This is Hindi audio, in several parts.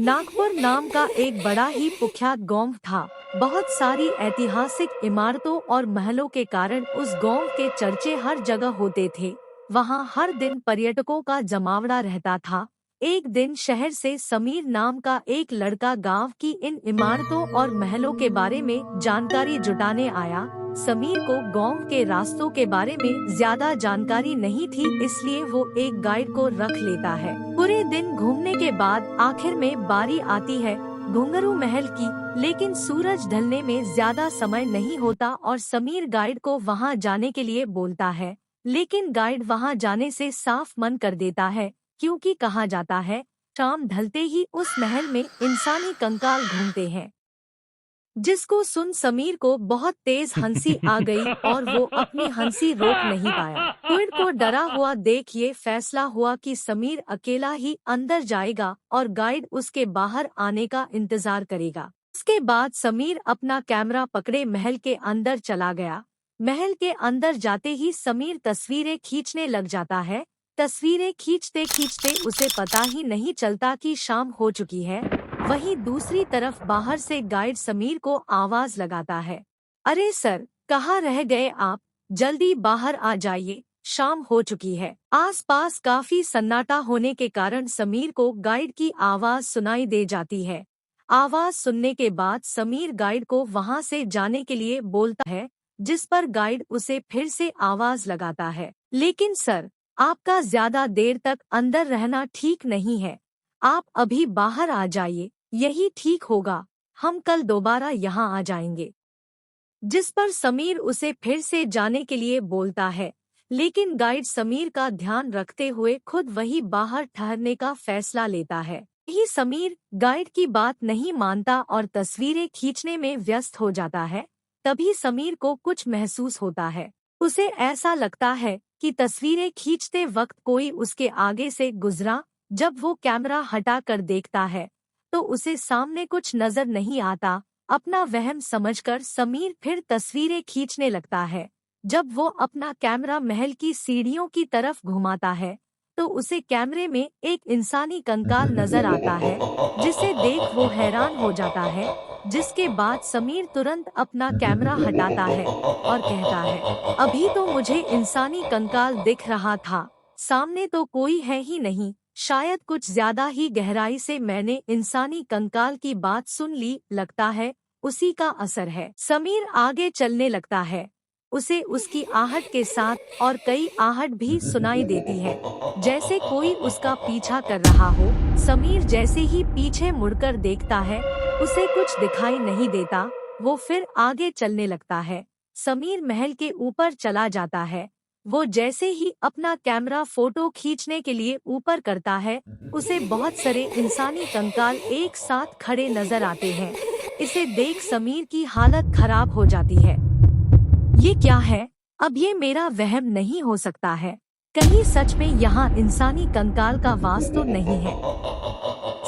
नागपुर नाम का एक बड़ा ही कुख्यात गांव था। बहुत सारी ऐतिहासिक इमारतों और महलों के कारण उस गांव के चर्चे हर जगह होते थे। वहां हर दिन पर्यटकों का जमावड़ा रहता था। एक दिन शहर से समीर नाम का एक लड़का गांव की इन इमारतों और महलों के बारे में जानकारी जुटाने आया। समीर को गांव के रास्तों के बारे में ज्यादा जानकारी नहीं थी, इसलिए वो एक गाइड को रख लेता है। पूरे दिन घूमने के बाद आखिर में बारी आती है घुंघरू महल की, लेकिन सूरज ढलने में ज्यादा समय नहीं होता और समीर गाइड को वहां जाने के लिए बोलता है। लेकिन गाइड वहां जाने से साफ मन कर देता है, क्योंकि कहा जाता है शाम ढलते ही उस महल में इंसानी कंकाल घूमते हैं। जिसको सुन समीर को बहुत तेज हंसी आ गई और वो अपनी हंसी रोक नहीं पाया। गाइड को डरा हुआ देख ये फैसला हुआ कि समीर अकेला ही अंदर जाएगा और गाइड उसके बाहर आने का इंतजार करेगा। उसके बाद समीर अपना कैमरा पकड़े महल के अंदर चला गया। महल के अंदर जाते ही समीर तस्वीरें खींचने लग जाता है। तस्वीरें खींचते खींचते उसे पता ही नहीं चलता कि शाम हो चुकी है। वहीं दूसरी तरफ बाहर से गाइड समीर को आवाज लगाता है, अरे सर, कहाँ रह गए आप? जल्दी बाहर आ जाइए, शाम हो चुकी है। आसपास काफी सन्नाटा होने के कारण समीर को गाइड की आवाज सुनाई दे जाती है। आवाज सुनने के बाद समीर गाइड को वहां से जाने के लिए बोलता है, जिस पर गाइड उसे फिर से आवाज लगाता है, लेकिन सर, आपका ज्यादा देर तक अंदर रहना ठीक नहीं है। आप अभी बाहर आ जाइए, यही ठीक होगा। हम कल दोबारा यहाँ आ जाएंगे। जिस पर समीर उसे फिर से जाने के लिए बोलता है, लेकिन गाइड समीर का ध्यान रखते हुए खुद वही बाहर ठहरने का फैसला लेता है। यही समीर गाइड की बात नहीं मानता और तस्वीरें खींचने में व्यस्त हो जाता है। तभी समीर को कुछ महसूस होता है। उसे ऐसा लगता है कि तस्वीरें खींचते वक्त कोई उसके आगे से गुजरा। जब वो कैमरा हटा कर देखता है तो उसे सामने कुछ नजर नहीं आता। अपना वहम समझकर समीर फिर तस्वीरें खींचने लगता है। जब वो अपना कैमरा महल की सीढ़ियों की तरफ घुमाता है तो उसे कैमरे में एक इंसानी कंकाल नजर आता है, जिसे देख वो हैरान हो जाता है। जिसके बाद समीर तुरंत अपना कैमरा हटाता है और कहता है, अभी तो मुझे इंसानी कंकाल दिख रहा था, सामने तो कोई है ही नहीं। शायद कुछ ज्यादा ही गहराई से मैंने इंसानी कंकाल की बात सुन ली, लगता है उसी का असर है। समीर आगे चलने लगता है। उसे उसकी आहट के साथ और कई आहट भी सुनाई देती है, जैसे कोई उसका पीछा कर रहा हो। समीर जैसे ही पीछे मुड़कर देखता है, उसे कुछ दिखाई नहीं देता। वो फिर आगे चलने लगता है। समीर महल के ऊपर चला जाता है। वो जैसे ही अपना कैमरा फोटो खींचने के लिए ऊपर करता है, उसे बहुत सारे इंसानी कंकाल एक साथ खड़े नजर आते हैं। इसे देख समीर की हालत खराब हो जाती है। ये क्या है? अब ये मेरा वहम नहीं हो सकता है। कहीं सच में यहाँ इंसानी कंकाल का वास तो नहीं है।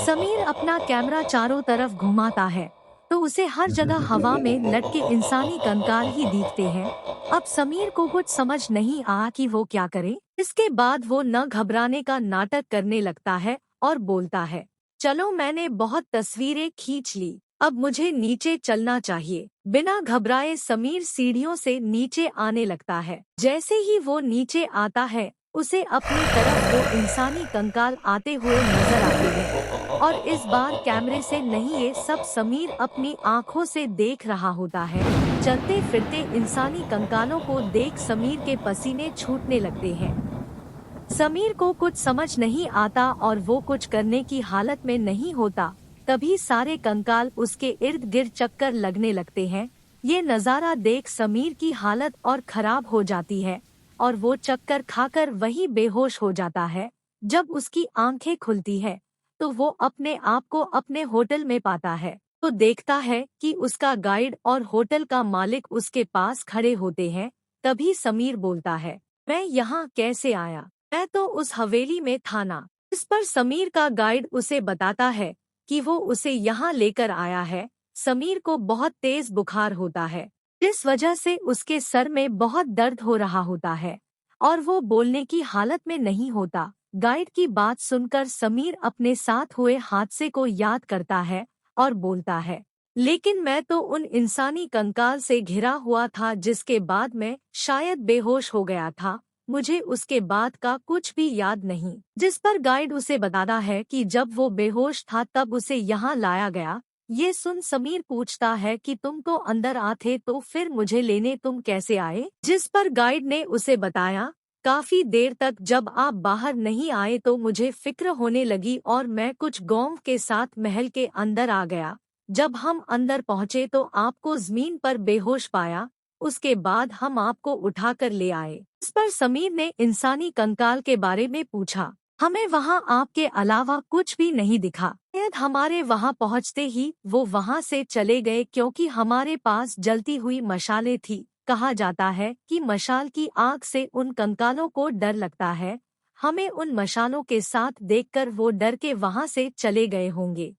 समीर अपना कैमरा चारों तरफ घुमाता है तो उसे हर जगह हवा में लटके इंसानी कंकाल ही दिखते हैं। अब समीर को कुछ समझ नहीं आया कि वो क्या करे। इसके बाद वो न घबराने का नाटक करने लगता है और बोलता है, चलो मैंने बहुत तस्वीरें खींच ली, अब मुझे नीचे चलना चाहिए। बिना घबराए समीर सीढ़ियों से नीचे आने लगता है। जैसे ही वो नीचे आता है, उसे अपनी तरफ वो इंसानी कंकाल आते हुए नजर आते हैं और इस बार कैमरे से नहीं, ये सब समीर अपनी आँखों से देख रहा होता है। चलते फिरते इंसानी कंकालों को देख समीर के पसीने छूटने लगते हैं। समीर को कुछ समझ नहीं आता और वो कुछ करने की हालत में नहीं होता। तभी सारे कंकाल उसके इर्द गिर्द चक्कर लगने लगते हैं। ये नज़ारा देख समीर की हालत और खराब हो जाती है और वो चक्कर खाकर वही बेहोश हो जाता है। जब उसकी आंखें खुलती है तो वो अपने आप को अपने होटल में पाता है। तो देखता है कि उसका गाइड और होटल का मालिक उसके पास खड़े होते हैं। तभी समीर बोलता है, मैं यहाँ कैसे आया? मैं तो उस हवेली में था ना। इस पर समीर का गाइड उसे बताता है कि वो उसे यहाँ लेकर आया है। समीर को बहुत तेज बुखार होता है, जिस वजह से उसके सर में बहुत दर्द हो रहा होता है और वो बोलने की हालत में नहीं होता। गाइड की बात सुनकर समीर अपने साथ हुए हादसे को याद करता है और बोलता है, लेकिन मैं तो उन इंसानी कंकाल से घिरा हुआ था जिसके बाद मैं शायद बेहोश हो गया था। मुझे उसके बाद का कुछ भी याद नहीं। जिस पर गाइड उसे बताता है कि जब वो बेहोश था तब उसे यहाँ लाया गया। ये सुन समीर पूछता है कि तुम तो अंदर आते तो फिर मुझे लेने तुम कैसे आए? जिस पर गाइड ने उसे बताया, काफी देर तक जब आप बाहर नहीं आए तो मुझे फिक्र होने लगी और मैं कुछ गौंव के साथ महल के अंदर आ गया। जब हम अंदर पहुंचे तो आपको जमीन पर बेहोश पाया। उसके बाद हम आपको उठाकर ले आए। इस पर समीर ने इंसानी कंकाल के बारे में पूछा। हमें वहां आपके अलावा कुछ भी नहीं दिखा। शायद हमारे वहां पहुंचते ही वो वहां से चले गए क्योंकि हमारे पास जलती हुई मशालें थी। कहा जाता है कि मशाल की आग से उन कंकालों को डर लगता है। हमें उन मशालों के साथ देखकर वो डर के वहां से चले गए होंगे।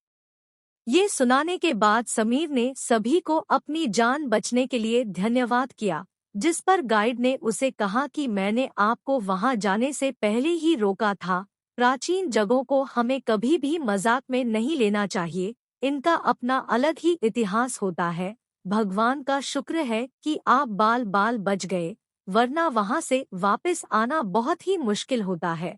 ये सुनाने के बाद समीर ने सभी को अपनी जान बचने के लिए धन्यवाद किया। जिस पर गाइड ने उसे कहा कि मैंने आपको वहां जाने से पहले ही रोका था। प्राचीन जगहों को हमें कभी भी मजाक में नहीं लेना चाहिए। इनका अपना अलग ही इतिहास होता है। भगवान का शुक्र है कि आप बाल बाल बच गए, वरना वहां से वापस आना बहुत ही मुश्किल होता है।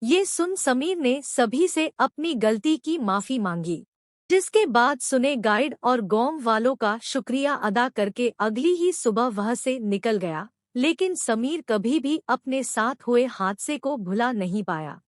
ये सुन समीर ने सभी से अपनी गलती की माफी मांगी। जिसके बाद सुने गाइड और गांव वालों का शुक्रिया अदा करके अगली ही सुबह वह से निकल गया। लेकिन समीर कभी भी अपने साथ हुए हादसे को भुला नहीं पाया।